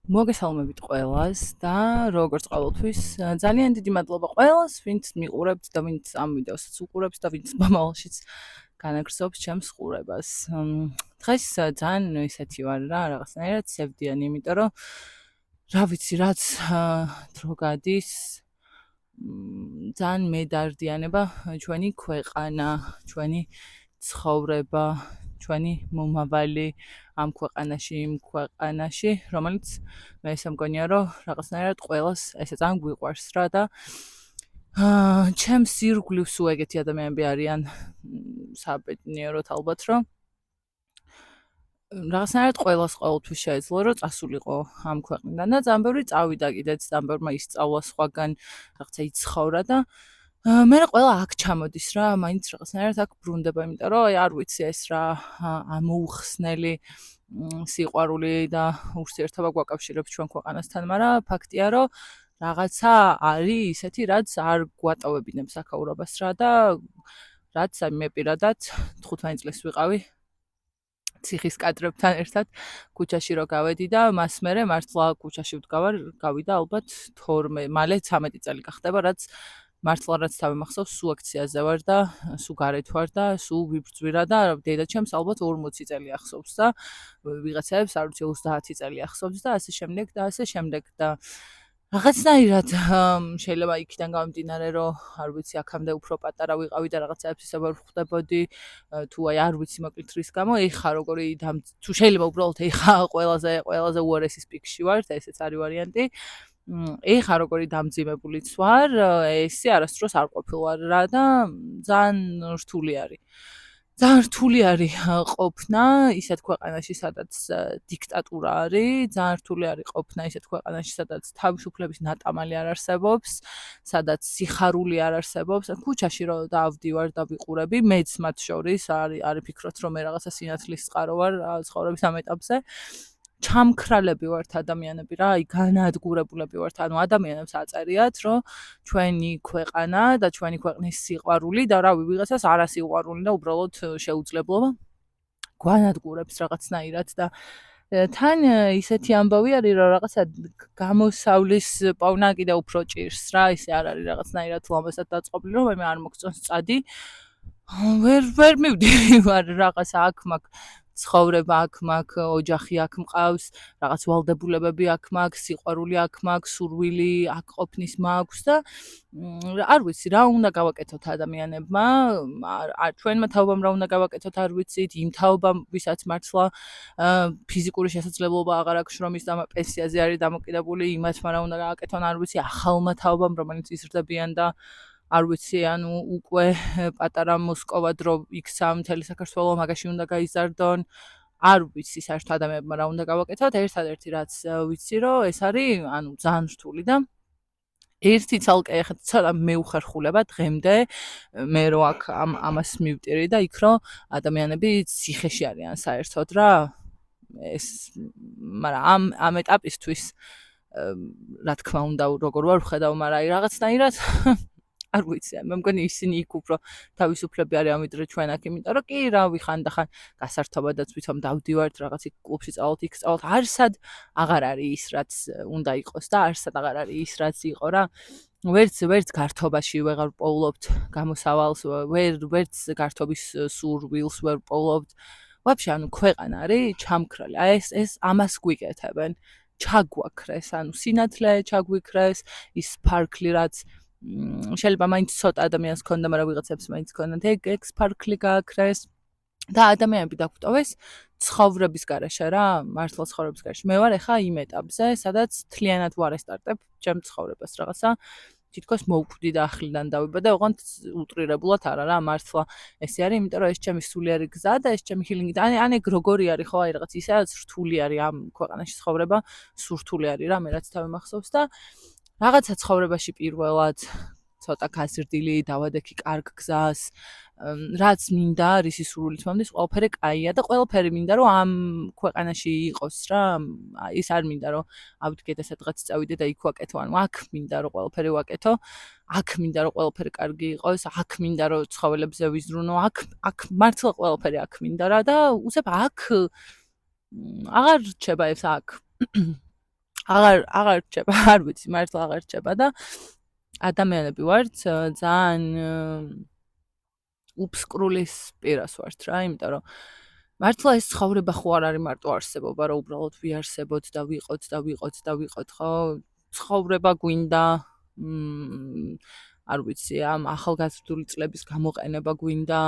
მოგესალმებით ყველას და როგორც ყოველთვის ძალიან დიდი მადლობა ყველას, ვინც მიყურებთ და ვინც ამ ვიდეოსაც უყურებს და ვინც მომავალშიც განაგრძობს ჩემს ყურებას. დღეს ძალიან ისეთი ვარ რა, რაღაცნაირად სევდიანი, იმიტომ რომ რა ვიცი, რაც დრო გადის, ძალიან მედარდიანება ჩვენი ქვეყანა, ჩვენი ცხოვრება, ჩვენი მომავალი ამ ქვეყანაში, იმ ქვეყანაში, რომელიც მე ისე მგონია, რომ რაღაცნაირად ყველას ესე ძალიან გვიყვარს რა და ჩემს ირგვლივ სულ ეგეთი ადამიანები არიან საბედნიეროდ ალბათ, რომ რაღაცნაირად ყველას ყოველთვის შეეძლო, რომ წასულიყო ამ ქვეყნიდან და ძალიან ბევრი წავიდა კიდეც, ძალიან ბევრმა ისწავლა სხვაგან, რაღაცა იცხოვრა და მე ყველა აქ ჩამოდის რა, მაინც რაღაცნაირად აქ ბრუნდება, იმიტომ რომ არ ვიცი ეს რა ამოუხსნელი სიყვარული და ურთიერთობა გვაკავშირებს ჩვენ ქვეყანასთან, მაგრამ ფაქტია, რომ რაღაცა არის ისეთი, რაც არ გვატოვებინებს აქაურობას რა და რაც მე პირადად 15 წლის ვიყავი ციხის კადრებთან ერთად ქუჩაში რო გავედი და მას მერე მართლა ქუჩაში ვდგავარ, გავიდა ალბათ 12, მალე 13 წელი გახდება, რაც მართლა რაც თავი მახსოვს, სულ აქციაზე ვარ და სულ გარეთ ვარ და სულ ვიბრძვირა და დედაჩემს ალბათ 40 წელი ახსოვს და ვიღაცებს არ ვიცი 30 წელი ახსოვს და ასე შემდეგ და ასე შემდეგ და რაღაცნაირად შეიძლება იქიდან გამომდინარე, რომ არ ვიცი, აქამდე უფრო პატარა ვიყავი და რაღაცაებს ისე ვერ ვხვდებოდი, თუ აი არ ვიცი მოკლედ რის გამო, ეხა როგორი თუ შეიძლება უბრალოდ ეხა ყველაზე უარესის პიკში ვარ, ესეც არის ვარიანტი. ეხა როგორი დამძიმებულიც ვარ, ესე არასდროს არ ყოფილვარ რა და ძალიან რთული არის. ძალიან რთული არის ყოფნა ისეთ ქვეყანაში, სადაც დიქტატურა არის, ძალიან რთული არის ყოფნა ისეთ ქვეყანაში, სადაც თავისუფლების ნატამალი არ არსებობს, სადაც სიხარული არ არსებობს. ქუჩაში რო დავდივარ და ვიყურები, მეც მათ შორის არის ფიქრობთ, რომ მე რაღაცა სინათლის წყარო ვარ ცხოვრების ამ ეტაპზე. ჩამქრალები ვართ ადამიანები რა, აი განადგურებულები ვართ, ანუ ადამიანებს აწერიათ, რომ ჩვენი ქვეყანა და ჩვენი ქვეყნის სიყვარული და რავი ვიღაცას არასიყვარული და უბრალოდ შეუძლებლობა განადგურებს რაღაცნაირად და თან ისეთი ამბავი არის, რომ რაღაცა გამოსავლის პოვნა კიდე უფრო ჭირს რა, ისე არ არის რაღაცნაირად ლამაზად დაწყობილი, რომ მე არ მოგწონს წადი. ვერ მივდივარ ვარ რაღაცა აქ მაქვს ცხოვრება აქ მაქვს, ოჯახი აქ მყავს, რაღაც ვალდებულებები აქ მაქვს, სიყვარული აქ მაქვს, სურვილი აქ ყოფნის მაქვს და არ ვიცი რა უნდა გავაკეთოთ ადამიანებმა, ჩვენმა თაობამ რა უნდა გავაკეთოთ არ ვიცით, იმ თაობამ ვისაც მართლა ფიზიკური შესაძლებლობა აღარ აქვს შრომის და პენსიაზე არის დამოკიდებული, იმათმა რა უნდა გააკეთონ არ ვიცი, ახალმა თაობამ რომელიც იზრდებიან და არ ვიცი, ანუ უკვე პატარა მოსკოვა დრო იქცა მთელი საქართველო, მაგაში უნდა გაიზარდონ. არ ვიცი საერთოდ ადამიანებმა რა უნდა გავაკეთოთ. ერთადერთი რაც ვიცი, რომ ეს არის, ანუ ძალიან რთული და ერთი ცალკე ახლა ცოტა მეუხერხულება დღემდე მე რო აქ ამას მივტირი და იქ რო ადამიანები ციხეში არიან საერთოდ რა. ეს მაგრამ ამ ეტაპისთვის რა თქმა უნდა როგორ ვარ ვხედავ, მაგრამ აი რაღაცნაირად არ ვიცი, მე მგონი ისინი იქ უფრო თავისუფლები არიან ვიდრე ჩვენ აქ, იმიტომ რომ კი რავი ხანდახან გასართობადაც ვითომ დავდივართ რაღაც კლუბში წავალთ, იქ წავალთ, არსად აღარ არის ის რაც უნდა იყოს და არსად აღარ არის ის რაც იყო რა. ვერც გართობაში ვეღარ პოულობთ გამოსავალს, ვერც გართობის სურვილს ვერ პოულობთ. ვაფშე, ანუ ქვეყანა არის ჩამქრალი. აი ეს ამას გვიკეთებენ. ჩაგვაქრეს, ანუ სინათლე ჩაგვიქრეს, ის ფარქლი რაც შეიძლება მაინც ცოტა ადამიანს ქონდა, მაგრამ ვიღაცებს მაინც ქონდათ ეგ ფარქლი გააქრეს და ადამიანები დაგვტოვეს ცხოვრების გარეშე რა, მართლა ცხოვრების გარეშე. მე ვარ ახლა იმ ეტაპზე, სადაც თლიანად ვარესტარტებ ჩემ ცხოვრებას რაღაცა. თითქოს მოვკვდი და ახლიდან დავიბადე, ოღონდ უტრირებულად არა რა, მართლა ესე არის, იმიტომ რომ ეს ჩემი სულიერი გზა და ეს ჩემი ჰილინგი და ან ეგ როგორი არის ხო, აი რაღაც ისედაც რთული არის ამ ქვეყანაში ცხოვრება, სურთული არის რა, მე რაც თავი მახსოვს და რაღაცა ცხოვრებაში პირველად ცოტა გაზრდილი, დავადექი კარგ გზას, რაც მინდა, რისი სურვილით მომდის, ყველაფერი კაია და ყველაფერი მინდა, რომ ამ ქვეყანაში იყოს რა, ის არ მინდა, რომ ავდგე და სადღაც წავიდე და იქ ვაკეთო, ანუ აქ მინდა, რომ ყველაფერი ვაკეთო, აქ მინდა, რომ ყველაფერი კარგი იყოს, აქ მინდა, რომ ცხოველებზე ვიზრუნო, აქ მართლა ყველაფერი აქ მინდა რა და უცებ აქ აღარ რჩება ეს აქ. აღარ რჩება, არ ვიცი, მართლა აღარ რჩება და ადამიანები ვართ ძალიან უფსკრულის პირას ვართ რა, იმიტომ რომ მართლა ეს ცხოვრება ხო არ არის მარტო არსებობა, რომ უბრალოდ ვიარსებოთ და ვიყოთ, ხო? ცხოვრება გვინდა, არ ვიცი, ამ ახალგაზრდული წლების გამოყენება გვინდა,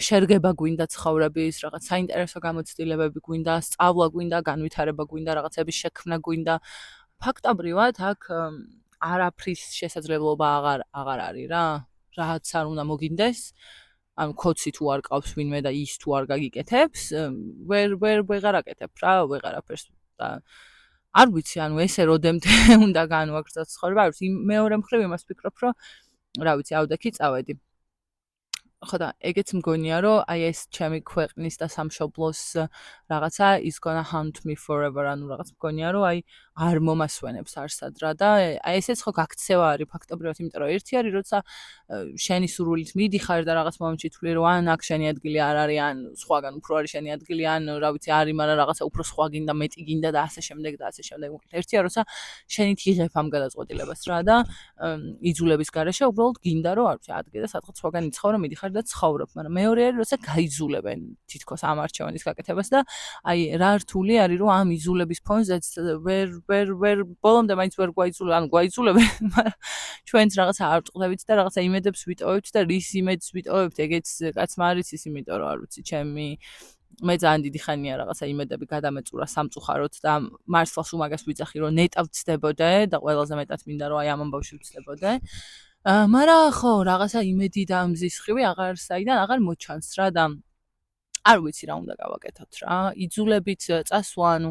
შერგება გვინდა ცხოვრების, რაღაც საინტერესო გამოცდილებები გვინდა, სწავლა გვინდა, განვითარება გვინდა, რაღაცების შექმნა გვინდა. ფაქტობრივად აქ არაფრის შესაძლებლობა აღარ არის რა. რაც არ უნდა მოგინდეს, ან კოცი თუ არ ყავს ვინმე და ის თუ არ გაგიკეთებს, ვეღარ აკეთებ რა, ვეღარაფერს და არ ვიცი, ანუ ესე როდემდე უნდა განვაგრძელოთ ცხოვრება, არ ვიცი, მეორე მხრივ იმას ვფიქრობ, რომ რა ვიცი, ავდექი წავედი. ხო და ეგეც მგონია, რომ აი ეს ჩემი ქვეყნის და სამშობლოს რაღაცა is gonna haunt me forever, ანუ რაღაც მგონია, რომ აი არ მომასვენებს არსად რა და აი ესეც ხო გაქცევა არის ფაქტობრივად, იმიტომ რომ ერთი არის, როცა შენი სურვილით მიდიხარ და რაღაც მომენტში თვლი, რომ ან აქ შენი ადგილი არ არის, ან სხვაგან უფრო არის შენი ადგილი, ან რა ვიცი, არის, მაგრამ რაღაცა უფრო სხვა გინდა, მეტი გინდა და ასე შემდეგ და ასე შემდეგ. ერთია, როცა შენით იღებ ამ გადაწყვეტილებას რა და იძულების გარეშე უბრალოდ გინდა, რომ არ ვიცი, ადგე და სადღაც სხვაგან იცხოვრო, მიდიხარ და ცხოვრობ, მაგრამ მეორე არის, როცა გაიძულებენ თითქოს ამ არჩევანის გაკეთებას და აი რა რთული არის, რომ ამ იძულების ფონზეც ვერ ბოლომდე მაინც ვერ გვაიძულებენ, მაგრამ ჩვენც რაღაცა არ ვწყდებით და რაღაცა იმედებს ვიტოვებთ და რის იმედს ვიტოვებთ, ეგეც კაცმა არ იცის, იმიტომ რომ არ ვიცი, მე ძალიან დიდი ხანია რაღაცა იმედები გადამეწურა სამწუხაროდ და მართლაც უმაგას ვიძახი, რომ ნეტავ ვცდებოდე და ყველაზე მეტად მინდა, რომ აი ამ ამბავში ვცდებოდე. მაგრამ ხო, რაღაცა იმედი და მზისხივი საიდან აღარ მოჩანს რა და არ ვიცი რა უნდა გავაკეთოთ რა. იძულებით წასვლა, ანუ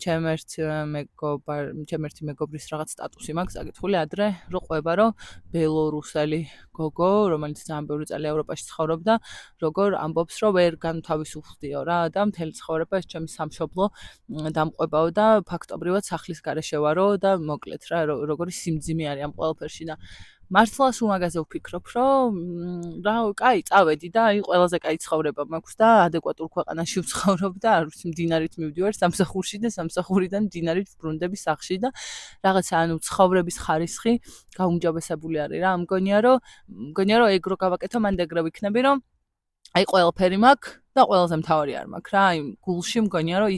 ჩემ ერთი მეგობრის რაღაც სტატუსი მაქვს აკითხული ადრე, რო ყვება, რომ ბელორუსელი გოგო, რომელიც ძალიან ბევრი წელი ევროპაში ცხოვრობდა, როგორ ამბობს, რომ ვერ განთავისუფლდიო რა და მთელი ცხოვრება ეს ჩემი სამშობლო დამყვებაო და ფაქტობრივად სახლის გარეშე ვარო და მოკლედ რა, როგორი სიმძიმე არის ამ ყველაფერში და მართლაც უმაგაზე ვფიქრობ, რომ რა, კაი, წავედი და აი ყველაზე კაი ცხოვრება მაქვს და ადეკვატურ ქვეყანაში ვცხოვრობ და არ ვიცი, მდინარით მივდივარ სამსახურში და სამსახურიდან მდინარით ვბრუნდები სახლში და რაღაცა ანუ ცხოვრების ხარისხი გაუმჯობესებული არის რა. მგონია, რომ ეგ რო გავაკეთო, მანდ ეგრე ვიქნები, რომ აი ყველაფერი მაქვს და ყველაზე მთავარი არ მაქვს რა. აი გულში მგონია, რომ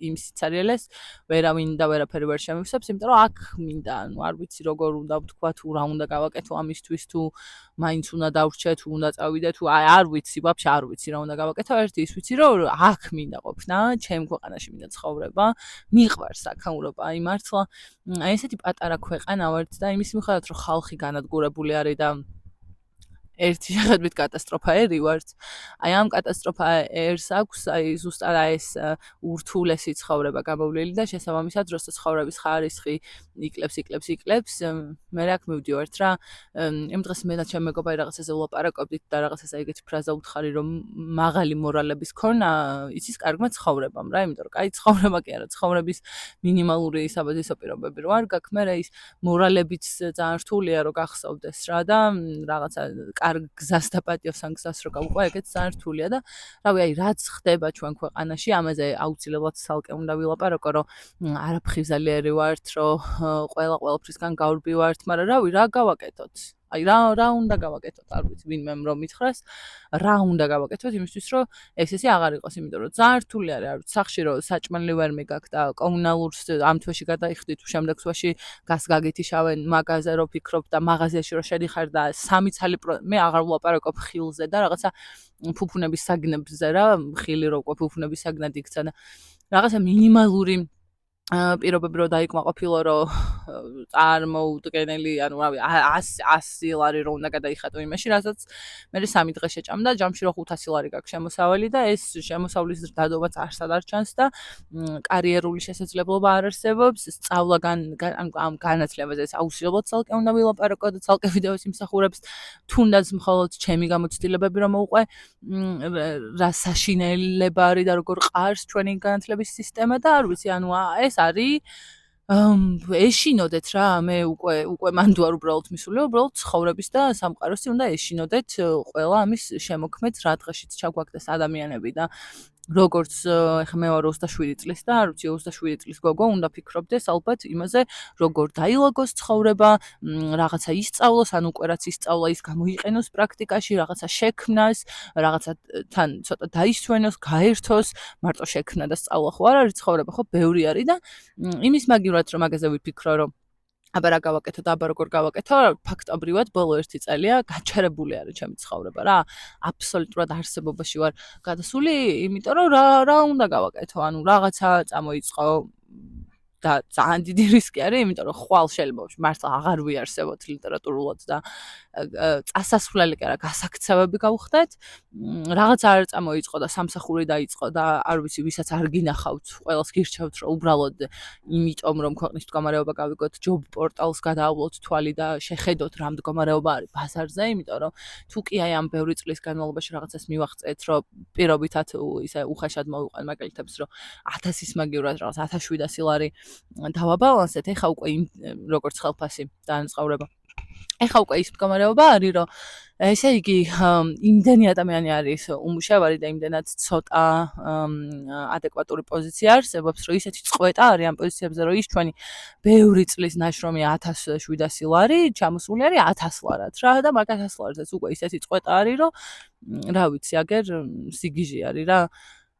იმ სიცარიელეს ვერავინ და ვერაფერი ვერ შემივსებს, იმიტომ რომ აქ მინდა, ანუ არ ვიცი როგორ უნდა ვთქვა, თუ რა უნდა გავაკეთო ამისთვის, თუ მაინც უნდა დავრჩე, თუ უნდა წავიდე, თუ აი არ ვიცი, ვაფშე არ ვიცი რა უნდა გავაკეთო. ერთი ის ვიცი, რომ აქ მინდა ყოფნა, ჩემ ქვეყანაში მინდა ცხოვრება, მიყვარს აქაურობა, აი მართლა აი ესეთი პატარა ქვეყანა ვართ და იმის მიხედვით, რომ ხალხი განადგურებული არის და ერთი შეხედვით კატასტროფა ერი ვართ. აი ამ კატასტროფა ერს აქვს აი ზუსტად ეს ურთულესი ცხოვრება გამოვლილი და შესაბამისად როცა ცხოვრების ხარისხი იკლებს, მე აქ მივდივართ რა. იმ დღეს მე და ჩემი მეგობარი რაღაცაზე ვლაპარაკობდით და რაღაცას ეგეთი ფრაზა უთხარი, რომ მაღალი მორალების ქონა იცის კარგმა ცხოვრებამ რა, იმიტომ რომ კაი ცხოვრება კი არა, ცხოვრების მინიმალური საბაზისო პირობები რო არ გაქვს, მე ის მორალებიც ძალიან რთულია რომ გახსოვდეს რა და რაღაცა კარგ გზას და პატიოსან გზას რო გავუყვა, ეგეც ძალიან რთულია და რავი, აი რაც ხდება ჩვენ ქვეყანაში, ამაზე აუცილებლად ცალკე უნდა ვილაპარაკო, რომ არაფხიზალიერი ვართ, რომ ყველაფრისგან გავრბი ვართ, მაგრამ რავი, რა გავაკეთოთ? აი რა უნდა გავაკეთოთ? არ ვიცი, ვინმე რომ მითხრას, რა უნდა გავაკეთოთ იმისთვის, რომ ესე აღარ იყოს, იმიტომ რომ ძალიან რთული არის, არ ვიცი, სახში რომ საჭმელი ვერ მიგაქვს და კომუნალურს ამ თვეში გადაიხდით, შემდეგ თვეში გას გაგითიშავენ მაღაზიაზე რო ფიქრობ და მაღაზიაში რო შედიხარ და სამი ცალი მე აღარ ვლაპარაკობ ხილზე და რაღაცა ფუფუნების საგნებზე რა, ხილი რო ფუფუნების საგნად იქცა და რაღაცა მინიმალური პირობები რო დაიკმაყოფილო, რომ წარმოუდგენელი, ანუ რავი, 100 ლარი რო უნდა გადაიხატო იმაში, რასაც მე 3 დღე შეჭამდა, ჯამში რო 500 ლარი გაქვს შემოსავალი და ეს შემოსავლის ზრდადობაც არსად არ ჩანს და კარიერული შესაძლებლობა არ არსებობს, სწავლაგან ამ განათლებაზე აუცილებლად ცალკე უნდა ვილაპარაკო და ცალკე ვიდეოს იმსახურებს, თუნდაც მხოლოდ ჩემი გამოცდილებები რომ მოუყვე, რა საშინელება არის და როგორ ყარს ჩვენი განათლების სისტემა და არ ვიცი, ანუ ეს არის ეშინოდეთ რა, მე უკვე მანდ ვარ უბრალოდ მისული, უბრალოდ ცხოვრების და სამყაროსი უნდა ეშინოდეთ ყველა ამის შემოქმედს, რა დღეშიც ჩაგვაგდეს ადამიანები და როგორც ეხლა მე ვარ 27 წლის და არ ვიცი 27 წლის გოგო უნდა ფიქრობდეს ალბათ იმაზე როგორ დაილაგოს ცხოვრება, რაღაცა ისწავლოს, ან უკვე რაც ისწავლა ის გამოიყენოს პრაქტიკაში, რაღაცა შექმნას, რაღაცა თან ცოტა დაისვენოს, გაერთოს, მარტო შექმნა და სწავლა ხო არ არის ცხოვრება, ხო ბევრი არის და იმის მაგივრად რომ მაგაზე ვიფიქრო რომ აბა რა გავაკეთო და აბა როგორ გავაკეთო, ფაქტობრივად ბოლო 1 წელია გაჩერებული არის ჩემი ცხოვრება რა. აბსოლუტურად არსებობაში ვარ გადასული, იმიტომ რომ რა უნდა გავაკეთო, ანუ რაღაცა წამოიწყო და ძალიან დიდი რისკი არის, იმიტომ რომ ხვალ შეიძლება მართლა აღარ ვიარსებოთ ლიტერატურულად და წასასვლელი კი არა, გასაქცევები გავხდეთ. რაღაც არ წამოიწყო და სამსახური დაიწყო და არ ვიცი, ვისაც არ გინახავთ, ყველას გირჩევთ, რომ უბრალოდ იმიტომ რომ ქვეყნის მდგომარეობა გავიგოთ, ჯობ პორტალს გადაავლოთ თვალი და შეხედოთ რა მდგომარეობა არის ბაზარზე, იმიტომ რომ თუ კი აი ამ ბევრი წლის განმავლობაში რაღაცას მივახცეთ, რომ პირობითად ისე უხეშად მოვიყვან მაგალითებს, რომ 1000-ის მაგივრად რაღაც 1700 ლარი დავაბალანსეთ, ეხა უკვე როგორც ხელფასი დაანწყავრება. ეხა უკვე ის მდგომარეობა არის, რომ ესე იგი იმდენი ადამიანი არის უმუშევარი და იმდენად ცოტა ადეკვატური პოზიცია არსებობს, რომ ისეთი წყვეტა არის ამ პოზიციებზე, რომ ის ჩვენი ბევრი წლის ნაშრომი 1700 ლარი, ჩამოსული არის 1000 ლარად რა და მაგ 1000 ლარზეც უკვე ისეთი წყვეტა არის, რომ რა ვიცი, აგერ სიგიჟე არის რა.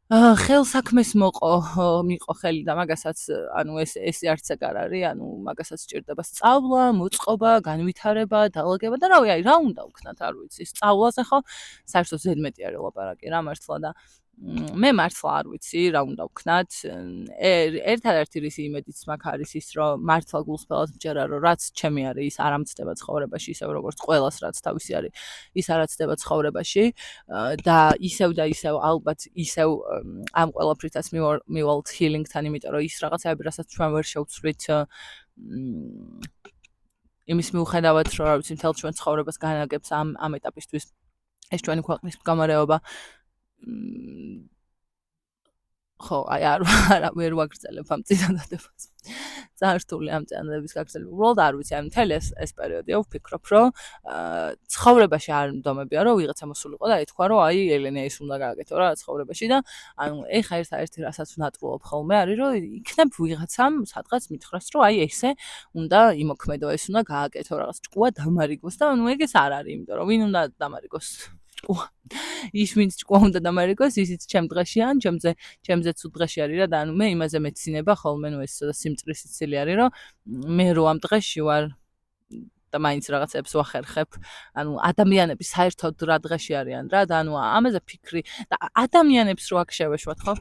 ხელსაქმეს მიყო ხელი და მაგასაც ანუ ეს არც ეგ არ არის, ანუ მაგასაც სჭირდება სწავლა, მოწყობა, განვითარება, დაალაგება და რავი, აი რა უნდა ვქნათ, არ ვიცი. სწავლაზე ხო საერთოდ ზედმეტი არის ლაპარაკი რა მართლა და მე მართლა არ ვიცი რა უნდა ვქნათ. ერთადერთი რისი იმედიც მაქვს არის ის, რომ მართლა გულსხმელად მჯერა, რომ რაც ჩემი არის, ის არ ამცდება ცხოვრებაში, ისევ როგორც ყველას რაც თავისი არის, ის არაცდება ცხოვრებაში და ისევ ალბათ ისევ ამ ყველაფრითაც მივალთ ჰილინგთან, იმიტომ რომ ის რაღაცაები, რასაც ჩვენ ვერ შევცვლით იმის მიუხედავად, რომ რა ვიცი, მთელ ჩვენ ცხოვრებას განაგებს ამ ეტაპისთვის ეს ჩვენი ქვეყნის მდგომარეობა. ხო, აი არა ვერ ვაგრძელებ ამ წინადადებას. ძალიან რთული ამ წინადადების გაგრძელება. უბრალოდ არ ვიცი, აი მთელი ეს პერიოდია ვფიქრობ, რომ ცხოვრებაში არ მდომებია, რომ ვიღაცა მოსულიყო და ეთქვა, რომ აი ელენე ის უნდა გააკეთო რა ცხოვრებაში და ანუ ეხა ერთადერთი რასაც ვნატყუობ ხოლმე არის, რომ იქნებ ვიღაცამ სადღაც მითხრას, რომ აი ესე უნდა იმოქმედო, ეს უნდა გააკეთო რაღაც ჭკუა დამარიგოს და ანუ ეგ ეს არ არის, იმიტომ რომ ვინ უნდა დამარიგოს ჭკუა. ის ვინც ჭკუა უნდა დამარიგოს, ისიც ჩემ დღეში ან ჩემზეც უდღეში არის რა და ანუ მე იმაზე მეცინება ხოლმე, ნუ ეს სიმწრის სიცილი არის, რომ მე რო ამ დღეში ვარ და მაინც რაღაცებს ვახერხებ. ანუ ადამიანები საერთოდ რა დღეში არიან რა და ანუ ამაზე ფიქრი და ადამიანებს რო აქ შევეშვათ ხო?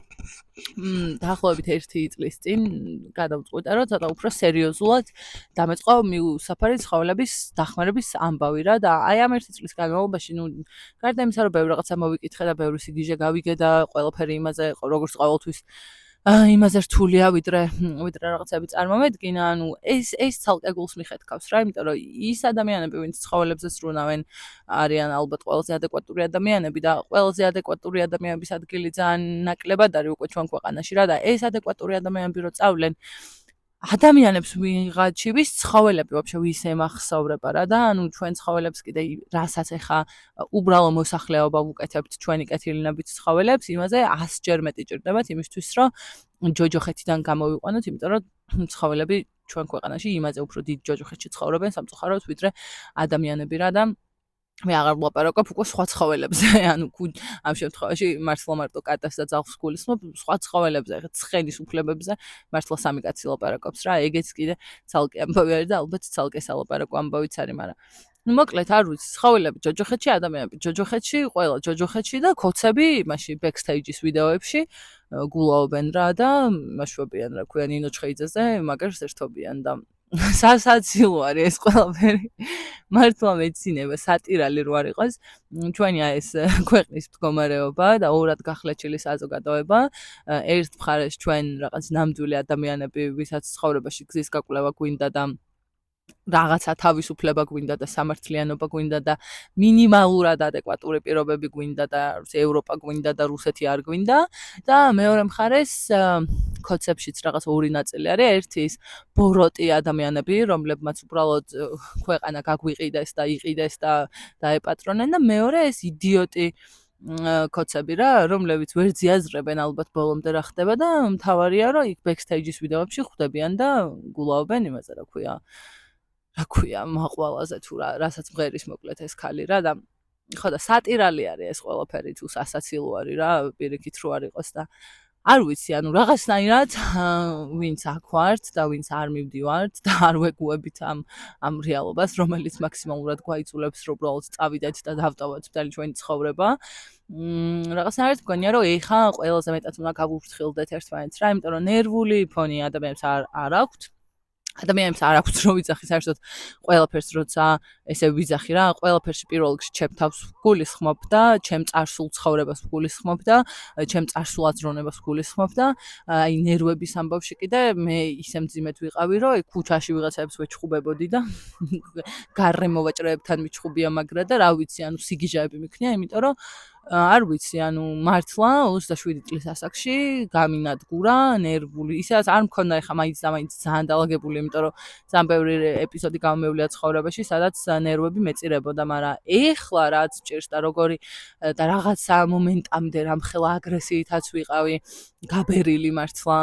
დაახლოებით 1 წლის წინ გადავწყვიტე, რომ ცოტა უფრო სერიოზულად დამეწყო მიუსაფარი ცხოველების დახმარების ამბავი რა და აი ამ 1 წლის განმავლობაში, ნუ გარდა იმისა, რომ ბევრი რაღაცა მოვიკითხე და ბევრი სიგიჟე გავიგე და ყველაფერი იმაზე, როგორც ყოველთვის იმაზე რთულია, ვიდრე რაღაცები წარმომედგინა, ანუ ეს ცალკე გულს მიხეთქავს რა, იმიტომ რომ ის ადამიანები, ვინც ცხოველებზე სრულნავენ, არიან ალბათ ყველაზე ადეკვატური ადამიანები და ყველაზე ადეკვატური ადამიანების ადგილი ძალიან ნაკლებად არის უკვე ჩვენ ქვეყანაში რა და ეს ადეკვატური ადამიანები რო წავლენ ადამიანებს ვიღაჩივის ცხოველები ვაფშე ვის ემახსოვრება რა და ანუ ჩვენ ცხოველებს კიდე რასაც ეხა უბრალო მოსახლეობა ვუკეთებთ ჩვენი კეთილინებით ცხოველებს, იმაზე 100-ჯერ მეტი ჭირდებათ იმისთვის, რომ ჯოჯოხეთიდან გამოვიყვანოთ, იმიტომ რომ ცხოველები ჩვენ ქვეყანაში იმაზე უფრო დიდ ჯოჯოხეთში ცხოვრობენ სამწუხაროდ, ვიდრე ადამიანები რა და მე აღარ ვლაპარაკობ უკვე სხვა ცხოველებზე, ანუ ამ შემთხვევაში მართლა მარტო კატას და ძაღლს გულისხმობ, სხვა ცხოველებზე, ხა ცხენის უფლებებზე მართლა სამი კაცი ლაპარაკობს რა, ეგეც კიდე ცალკე ამბავი არის და ალბათ ცალკე სალაპარაკო ამბავიც არის, მაგრამ ну მოკლედ არ ვიცი, ცხოველები ჯოჯოხეთში, ადამიანები ჯოჯოხეთში, ყველა ჯოჯოხეთში და ქოცები იმაში ბექსტეიჯის ვიდეოებში გულაობენ რა და მაშვებიან რა ქვია ნინო ჩხეიძეზე, მაგერს ერთობიან და სასაცილო არის ეს ყველაფერი. მართლა მეცინება სატირალი რო არ იყოს, ჩვენი ეს ქვეყნის მდგომარეობა და ორად გახლეჩილი საზოგადოება, ერთ მხარეს ჩვენ რაღაც ნამდვილი ადამიანები, ვისაც ცხოვრებაში გზის გაკვლევა გვინდა და რაღაცა თავისუფლება გვინდა და სამართლიანობა გვინდა და მინიმალურად ადეკვატური პირობები გვინდა და ევროპა გვინდა და რუსეთი არ გვინდა და მეორე მხარეს კონცეფციის რაღაც ორი ნაწილი არის, ერთი ის ბოროტი ადამიანები, რომლებმაც უბრალოდ ქვეყანა გაგვიყიდეს და იყიდეს და დაეპატრონენ და მეორე ეს იდიოტი კოცები რა, რომლებიც ვერ ძიაზრებენ ალბათ ბოლომდე რა ხდება და მთავარია რომ იქ ბექსტეიჯის ვიდეოებში ხვდებიან და გულაობენ იმაზე რა ქვია მაყვალაზე თუ რასაც მღერის მოკლედ ეს ქალი რა და ხო და სატირალი არის ეს ყველაფერი თუ სასაცილო არის რა პირიქით რო არ იყოს და არ ვიცი, ანუ რაღაცნაირად ვინც აქ ვართ და ვინც არ მივდივართ და არ ვეგუებით ამ რეალობას, რომელიც მაქსიმალურად გვაიწულებს, რომ უბრალოდ წავიდეთ და დავტოვოთ მთელი ჩვენი ცხოვრება. რაღაცნაირად მგონია, რომ ეხა ყველაზე მეტად უნდა გავუფრთხილდეთ ერთმანეთს რა, იმიტომ რომ ნერვული ფონი ადამიანებს არ აქვთ. ადამიანებს არ აქვს რო ვიძახი საერთოდ ყველაფერს როცა ესე ვიძახი რა ყველაფერში პირველ რიგში ჩემ თავს გულისხმობ და ჩემ წარსულ ცხოვრებას გულისხმობ და ჩემ წარსულ აზროვნებას გულისხმობ და აი ნერვების ამბავში კიდე მე ისე მძიმედ ვიყავი რომ ქუჩაში ვიღაცებს ვეჩხუბებოდი და გარემო ვაჭრეებთან მიჩხუბია მაგრა და რა ვიცი ანუ სიგიჟაები მიქნია იმიტომ რომ არ ვიცი, ანუ მართლა 27 წლის ასაკში გამინადგურა ნერვული. ისაც არ მქონდა ეხა მაინც და მაინც ძალიან დალაგებული, იმიტომ რომ ძალიან ბევრი ეპიზოდი გამომევლია ცხოვრებაში, სადაც ნერვები მეწირებოდა, მაგრამ ეხლა რაც ჭირს და როგორი და რაღაცა მომენტამდე რამხელა აგრესიითაც ვიყავი, გაბერილი მართლა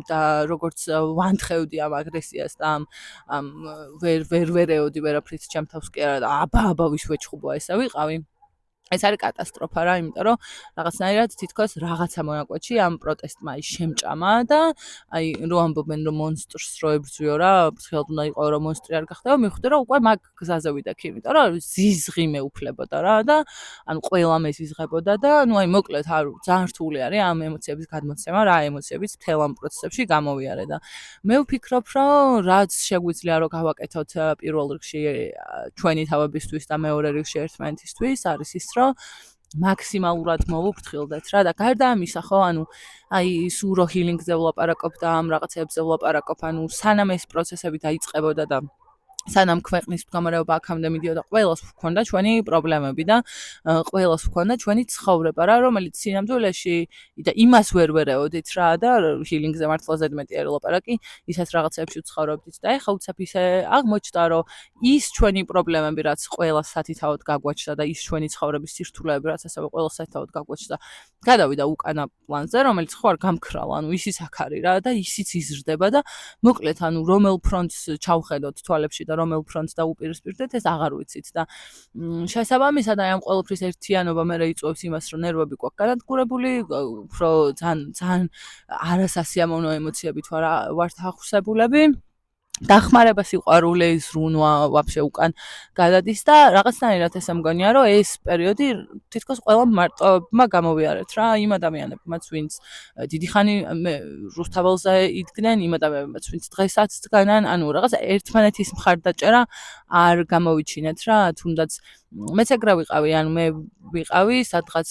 და როგორც ვანთხევდი ამ აგრესიას და ამ ვერ ეოდი ვერაფრით ჩემ თავს კი არა და აბა ვის ვეჩხუბო ესე ვიყავი. ეს არის კატასტროფა რა, იმიტომ რომ რაღაცნაირად თითქოს რაღაცა მონაკვეთში ამ პროტესტმა შემჭამა და აი რო ამბობენ რომ მონსტრს რო ებრძვიო რა, ფრთხილად უნდა იყო რომ მონსტრი არ გახდებო, მივხვდი რომ უკვე მაგ გზაზე ვიდექ, იმიტომ რომ ზიზღი მეუფლებოდა რა და ანუ ყველა მეზიზღებოდა და ну აი მოკლედ არ ძალიან რთული არის ამ ემოციების გადმოცემა, რა ემოციებიც მთელ ამ პროცესებში გამოვიარე და მე ვფიქრობ რომ რაც შეგვიძლია რომ გავაკეთოთ პირველ რიგში ჩვენი თავებისთვის და მეორე რიგში ერთმანეთისთვის არის ის რომ მაქსიმალურად მოვუფრთხილდეთ რა და გარდა ამისა ხო ანუ აი სურო ჰილინგზე ვლაპარაკობ და ამ რაღაცებზე ვლაპარაკობ ანუ სანამ ეს პროცესები დაიწყებოდა და სანამ ქვეყნის მდგომარეობა აქამდე მიდიოდა ყველას ვქონდა ჩვენი პრობლემები და ყველას ვქონდა ჩვენი ცხოვრება რა რომელიც სინამდვილეში და იმას ვერ ვერეოდით რა და ჰილინგზე მართლა ზედმეტი არის ლაპარაკი ისაც რაღაცებში ვცხოვრობდით და ეხლა უცებ ისე აღმოჩნდა რომ ის ჩვენი პრობლემები რაც ყველას სათითაოდ გაგვაჩნდა და ის ჩვენი ცხოვრების სირთულეები რაც ასევე ყველას სათითაოდ გაგვაჩნდა გადავიდა უკანა პლანზე რომელიც ხო არ გამქრალა ანუ ისიც აქ არის რა და ისიც იზრდება და მოკლედ ანუ რომელ ფრონტს ჩავხედოთ თვალებში და რომელ ფრონტს დაუპირისპირდეთ ეს აღარ ვიცით და შესაბამისად აი ამ ყველაფრის ერთიანობა მე რეიწვევს იმას რომ ნერვები გვაქვს განადგურებული უფრო ძალიან არასასიამოვნო ემოციებით ვართ ახსებულები დახმარება სიყვარული ზრუნვა ვაფშე უკან გადადის და რაღაცნაირად ესე მგონია რომ ეს პერიოდი თითქოს ყველა მარტოებმა გამოვიარეთ რა იმ ადამიანებმაც ვინც დიდი ხანი რუსთაველზე იდგნენ იმ ადამიანებმაც ვინც დღესაც დგანან ანუ რაღაც ერთმანეთის მხარდაჭერა არ გამოვიჩინეთ რა თუნდაც მეც ეგრე ვიყავი ანუ მე ვიყავი სადღაც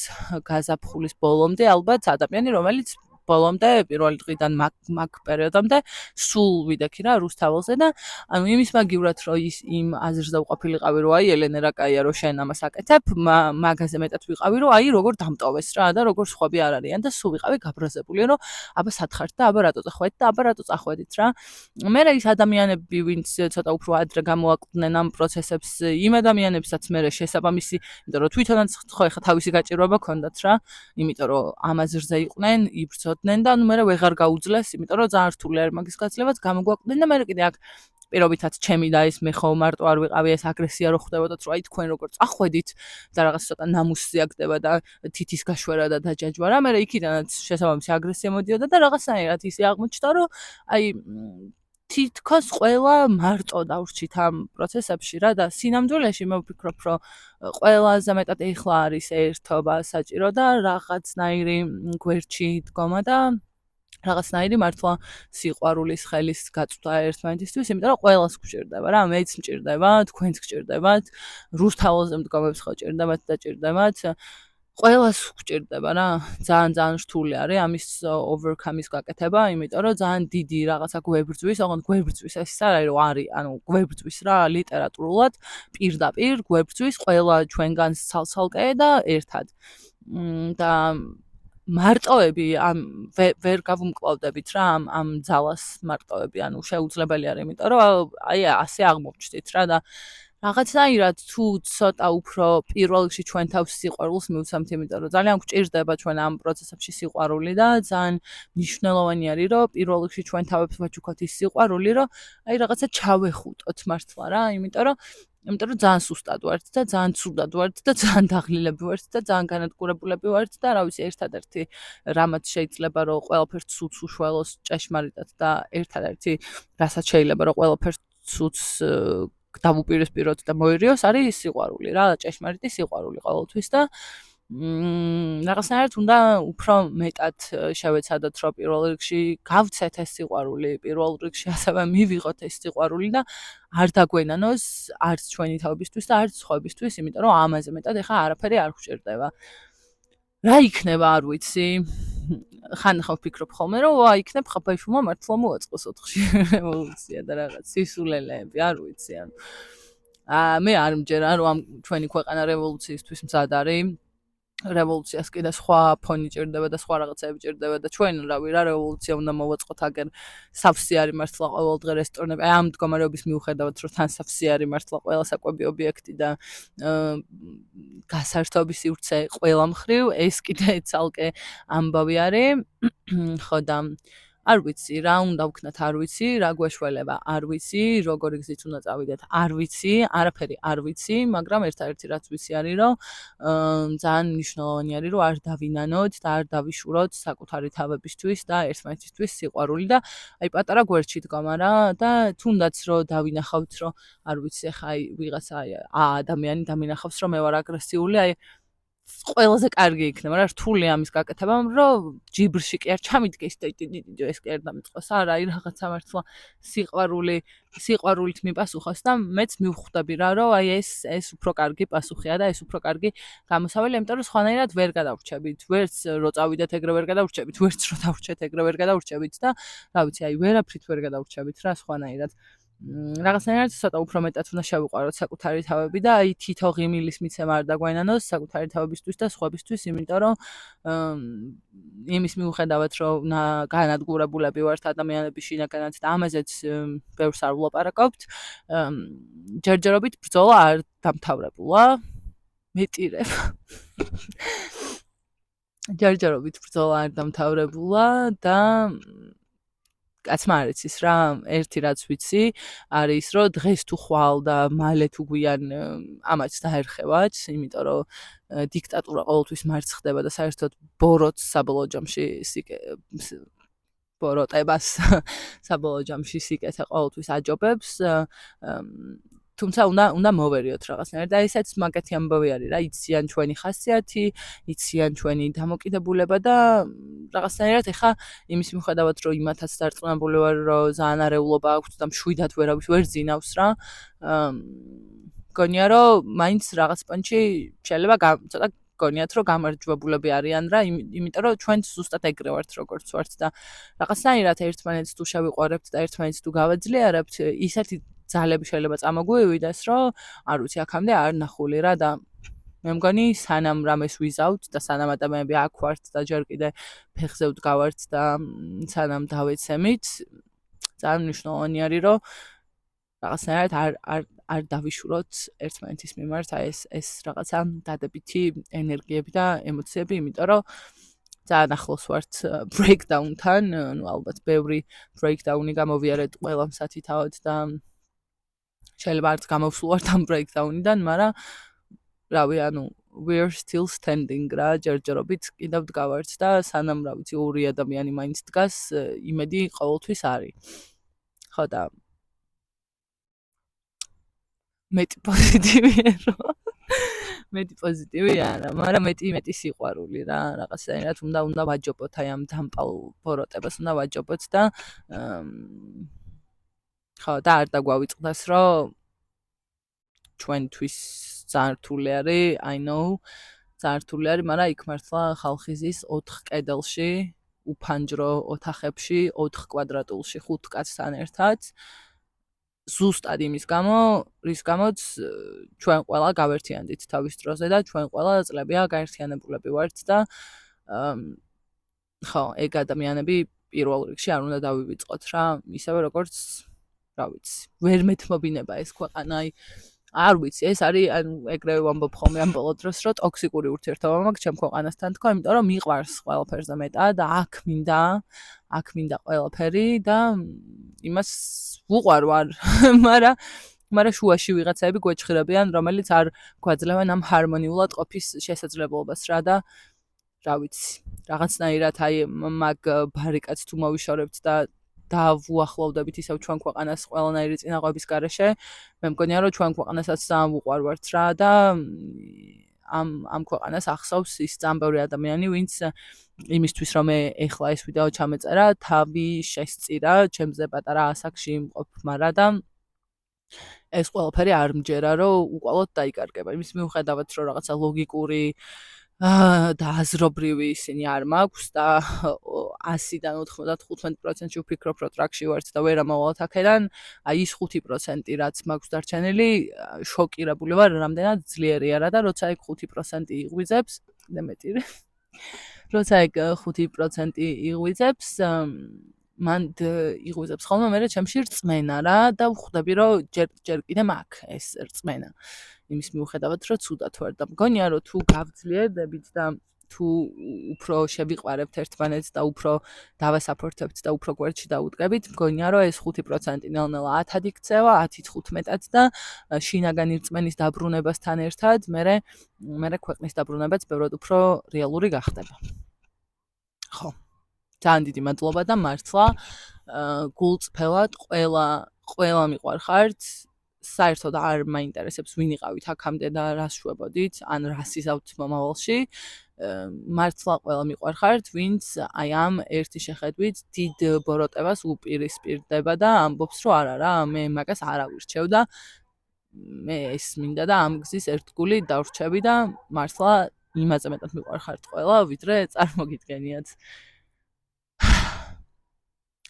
გაზაფხულის ბოლომდე ალბათ ადამიანი რომელიც ბოლომდე პირველი დღიდან მაგ პერიოდამდე სულ ვიდექი რა რუსთაველზე და ანუ იმის მაგივრად რომ ის იმ აზრზე უყოფილიყავი რომ აი ელენე რა კაია რომ შენ ამას აკეთებ მაგაზე მეტად ვიყავი რომ აი როგორ დამტოვეს რა და როგორ სხვები არ არიან და სულ ვიყავი გაბრაზებული რომ აბა სათხართ და აბა რატო წახვედით და აბა რატო წახვედით რა მე ის ადამიანები ვინც ცოტა უფრო ადრე გამოაკვდნენ ამ პროცესებს იმ ადამიანებსაც მე შესაბამისი იმიტომ რომ თვითონაც ხო ეხა თავისი გაჭირვება ქონდათ რა იმიტომ რომ ამ აზრზე იყვნენ იბრძოდნენ და ნუ მე ვეღარ გაუძლეს, იმიტომ რომ ძალიან რთული არის მაგის გაცლებაც გამოგვაკვდნენ და მე კიდე აქ პირობითაც ჩემი და ეს მე ხო მარტო არ ვიყავი ეს აგრესია რო ხდებოდა რომ აი თქვენ როგორ წახვედით და რაღაც ცოტა ნამუსი აკდება და თითის გაშვერა და დაჯაჯვა რა მე იქიდანაც შესაბამისი აგრესია მოდიოდა და რაღაცნაირად ისე აღმოჩნდა რომ აი თითქოს ყველა მარტო დავრჩით ამ პროცესებში რა და სინამდვილეში მე ვფიქრობ რომ ყველაზე მეტად ეხლა არის ერთობა საჭირო და რაღაცნაირი გვერდში დგომა და რაღაცნაირი მართლა სიყვარულის ხელის გაწვდა ერთმანეთისთვის, იმიტომ რომ ყველას გვჭირდება რა, მეც მჭირდება, თქვენც გჭირდებათ, რუსთაველზე მდგომებს ხო ჭირდებათ და ჭირდებათ. ყველას გვჭირდება რა, ძალიან რთული არის ამის overcome-ის გაკეთება, იმიტომ რომ ძალიან დიდი რაღაცა გვებრძვის, ოღონდ გვებრძვის ეს არ არის რომ არის, ანუ გვებრძვის რა ლიტერატურულად, პირდაპირ გვებრძვის ყველა ჩვენგანს ცალ-ცალკე და ერთად. და მარტოები ამ ვერ გავუმკლავდებით რა ამ ძალას მარტოები, ანუ შეუძლებელი არის, იმიტომ რომ აი ასე აღმოჩნდით რა და რაღაცნაირად თუ ცოტა უფრო პირველ რიგში ჩვენ თავს სიყვარულს მივცემთ, იმიტომ რომ ძალიან გვჭირდება ჩვენ ამ პროცესებში სიყვარული და ძალიან მნიშვნელოვანი არის, რომ პირველ რიგში ჩვენ თავებს ვაჩუქოთ ის სიყვარული, რომ აი რაღაცა ჩავეხუტოთ მართლა რა, იმიტომ რომ ძალიან სუსტად ვართ და ძალიან ცუდად ვართ და ძალიან დაღლილები ვართ და ძალიან განადგურებულები ვართ და რა ვიცი, ერთადერთი რამაც შეიძლება რომ ყველაფერს ცუდს უშველოს ჭეშმარიტად და ერთადერთი რასაც შეიძლება რომ ყველაფერს ცუდს დავუპირისპიროთ და მოერიოს არის სიყვარული რა, ჭეშმარიტი სიყვარული ყოველთვის და რაღაცნაირად უნდა უფრო მეტად შევეცადოთ, რომ პირველ რიგში გავცეთ ეს სიყვარული, პირველ რიგში ასევე მივიღოთ ეს სიყვარული და არ დაგვენანოს არც ჩვენი თავებისთვის და არც სხვებისთვის, იმიტომ რომ ამაზე მეტად ეხა არაფერი არ გვჭირდება. რა იქნება, არ ვიცი. ხან ვფიქრობ ხოლმე, რომ იქნებ ხაფაიშვილმა მართლა მოაწყოს 4-ში რევოლუცია და რაღაც სისულელეები, არ ვიცი. მე არ მჯერა, რომ ამ ჩვენი ქვეყანა რევოლუციისთვის მზად არის. რევოლუციას კიდე სხვა ფონი ჭირდება და სხვა რაღაცები ჭირდება და ჩვენ რავი რა რევოლუცია უნდა მოვაწყოთ აგერ სავსე არის მართლა ყოველდღე რესტორნები. აი ამ მდგომარეობის მიუხედავად, რომ თან სავსე არის მართლა ყველა საკვები ობიექტი და გასართობი სივრცე ყველა მხრივ, ეს კიდე ცალკე ამბავი არის. ხო და არ ვიცი რა უნდა ვქნათ, არ ვიცი, რა გვეშველება, არ ვიცი, როგორი გზით უნდა წავიდეთ, არ ვიცი, არაფერი არ ვიცი, მაგრამ ერთადერთი რაც ვიცი არის, რომ ძალიან მნიშვნელოვანი არის, რომ არ დავინანოთ და არ დავიშუროთ საკუთარი თავებისთვის და ერთმანეთისთვის სიყვარული და აი პატარა გვერდში დგომა რა და თუნდაც რომ დავინახავთ, რომ არ ვიცი, ახლა აი ვიღაცა ადამიანი დამინახავს, რომ მე ვარ აგრესიული, აი ყველაზე კარგი იქნება რა რთული ამის გაკეთება, რომ ჯიბრში კი არ ჩამიდგეს და ეს კი არ დამიწყოს. არა, აი რაღაცა მართლა სიყვარულით მიპასუხოს და მეც მივხვდები რა, რომ აი ეს უფრო კარგი პასუხია და ეს უფრო კარგი გამოსავალი, იმიტომ რომ სხვანაირად ვერ გადავრჩებით. ვერც რო წავიდეთ ეგრე ვერ გადავრჩებით, ვერც რო დავრჩეთ ეგრე ვერ გადავრჩებით და რა ვიცი, აი ვერაფრით ვერ გადავრჩებით რა სხვანაირად. რაღაცნაირად ცოტა უფრო მეტად უნდა შევიყვაროთ საკუთარი თავები და აი თითო ღიმილის მიცემა არ დაგვენანოს საკუთარი თავებისთვის და სხვებისთვის, იმიტომ რომ იმის მიუხედავად რომ განადგურებულები ვართ ადამიანები შინაგანად და ამაზეც ბევრს არ ვლაპარაკობთ, ჯერჯერობით ბრძოლა არ დამთავრებულა, მეტირებ. ჯერჯერობით ბრძოლა არ დამთავრებულა და კაცმა არ იცის რა, ერთი რაც ვიცი, არის რომ დღეს თუ ხვალ და მალე თუ გვიან ამაც დაერხევათ, იმიტომ რომ დიქტატურა ყოველთვის მარცხ ხდება და საერთოდ ბოროტს საბოლოო ჯამში ბოროტებას საბოლოო ჯამში სიკეთე ყოველთვის აჯობებს. თუმცა უნდა მოვერიოთ რაღაცნაირად და ესეც მაგათი ამბავი არის რა, იციან ჩვენი ხასიათი, იციან ჩვენი დამოკიდებულება და რაღაცნაირად ეხა იმის მიუხედავად რომ იმათაც დარწმუნებული ვარ რომ ძალიან არეულობა აქვს და მშვიდად ვერავის ვერ ძინავს რა, გონია რომ მაინც რაღაც პონჩი შეიძლება ცოტა გონიათ რომ გამარჯვებულები არიან რა, იმიტომ რომ ჩვენ ზუსტად ეგრე ვართ როგორც ვართ და რაღაცნაირად ერთმანეთს თუ შევიყვარებთ და ერთმანეთს თუ გავაძლიერებთ, ისეთი ძალები შეიძლება წამოგვივიდეს, რომ არ ვიცი, აქამდე არ ნახული რა და მე მგონი სანამ რამეს ვიზავთ და სანამ ადამიანები აქ ვართ და ჯერ კიდე ფეხზე ვდგავართ და სანამ დავეცემით, ძალიან მნიშვნელოვანი არის, რომ რაღაცნაირად არ დავიშუროთ ერთმანეთის მიმართ ეს რაღაცა დადებითი ენერგიები და ემოციები, იმიტომ რომ ძალიან ახლოს ვართ breakdown-თან, ну ალბათ ბევრი breakdown-ი გამოვიარეთ ყველა მსათითაოდ და შეიძლება არც გამოვსულვართ ამ breakdown-იდან, მაგრამ რავი, ანუ we're still standing რა, ჯერჯერობით კიდევ ვდგავართ და სანამ რა ვიცი ორი ადამიანი მაინც დგას, იმედი ყოველთვის არის. ხო და მეტი პოზიტივი არა, მაგრამ მეტი სიყვარული რა, რაღაცნაირად უნდა ვაჯობოთ აი ამ დამპალ ბოროტებას უნდა ვაჯობოთ და ხო და არ დაგვავიწყდეს რომ ჩვენთვის ძალიან რთული არის, I know, ძალიან რთული არის, მაგრამ იქ მართლა ხალხი ზის 4 კედელში, უფანჯრო ოთახებში, 4 კვადრატულში 5 კაცთან ერთად. ზუსტად იმის გამო, რის გამოც ჩვენ ყველა გავერთიანდით თავის დროზე და ჩვენ ყველა წლებია გაერთიანებულები ვართ და ხო, ეგ ადამიანები პირველ რიგში არ უნდა დავივიწყოთ რა, ისევე როგორც რა ვიცი, ვერ მეთმობინება ეს ქვეყანა, აი არ ვიცი, ეს არის ანუ ეგრევე ვამბობ ხოლმე ამ ბოლო დროს, რომ ტოქსიკური ურთიერთობა მაქვს ჩემ ქვეყანასთან თქო, იმიტომ რომ მიყვარს ყველაფერზე მეტად და აქ მინდა ყველაფერი და იმას ვუყვარ ვარ, მაგრამ შუაში ვიღაცები გვეჭხირებიან, რომელიც არ გვაძლევენ ამ ჰარმონიულად ყოფის შესაძლებლობას რა და რა ვიცი, რაღაცნაირად აი მაგ ბარიკადს თუ მოვიშორებთ და დავუახლოვდებით ისევ ჩვენ ქვეყანას ყველანაირი წინაღობის გარეშე, მე მგონია რომ ჩვენ ქვეყანასაც ძალიან ვუყვარვართ რა და ამ ქვეყანას ახსოვს ის ძამბური ადამიანი, ვინც იმისთვის რომ მე ეხლა ეს ვიდეო ჩამეწერა, თავი შესწირა ჩემზე პატარა ასაკში იმყოფ მარა და ეს ყველაფერი არ მჯერა რომ უყალოდ დაიკარგება. იმის მიუხედავად რომ რაღაცა ლოგიკური და აზრობრივი ისინი არ მაქვს და 100-დან 95%-ში ვფიქრობ, რომ ტრაქში ვართ და ვერ ამავალთ აქედან, აი ის 5% რაც მაქვს დარჩენილი, შოკირებული ვარ, რამდენად ძლიერი არა და როცა ეგ 5% იღვიძებს, და მეტი. როცა ეგ 5% იღვიძებს, მან იღვიძებს ხოლმე მე ჩემში რწმენა რა და ვხვდები რომ ჯერ კიდე მაქვს ეს რწმენა. იმის მიუხედავად რომ ცუდად ვარ და მგონია რომ თუ გავძლიერდებით და თუ უფრო შევიყვარებთ ერთმანეთს და უფრო დავასაპორტებთ და უფრო გვერდში დაუდგებით, მგონია რომ ეს 5% ნელ-ნელა 10-ად იქცევა, 10-15-ად და შინაგანი რწმენის დაბრუნებასთან ერთად მე ქვეყნის დაბრუნებაც ბევრად უფრო რეალური გახდება. ხო. ძალიან დიდი მადლობა და მართლა გულწრფელად ყველა მიყვარხართ, საერთოდ არ მაინტერესებს ვინ იყავით აქამდე და რას შვებოდით, ან რას იზავთ მომავალში. მართლა ყველა მიყვარხართ, ვინც აი ამ ერთი შეხედვით დიდ ბოროტებას უპირისპირდება და ამბობს, რომ არა რა, მე მაგას არ ავირჩევ და მე ეს მინდა და ამ გზის ერთგული დავრჩები და მართლა იმაზე მეტად მიყვარხართ ყველა, ვიდრე წარმოგიდგენიათ.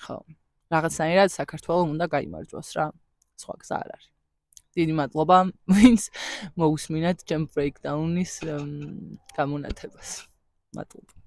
ხო, რაღაცნაირად საქართველოს უნდა გაიმარჯვოს რა, სხვა გზა არ არის. დიდი მადლობა, ვინც მოусმინეთ ჩემ ბრეიქდაუნის გამონათებას. მადლობა.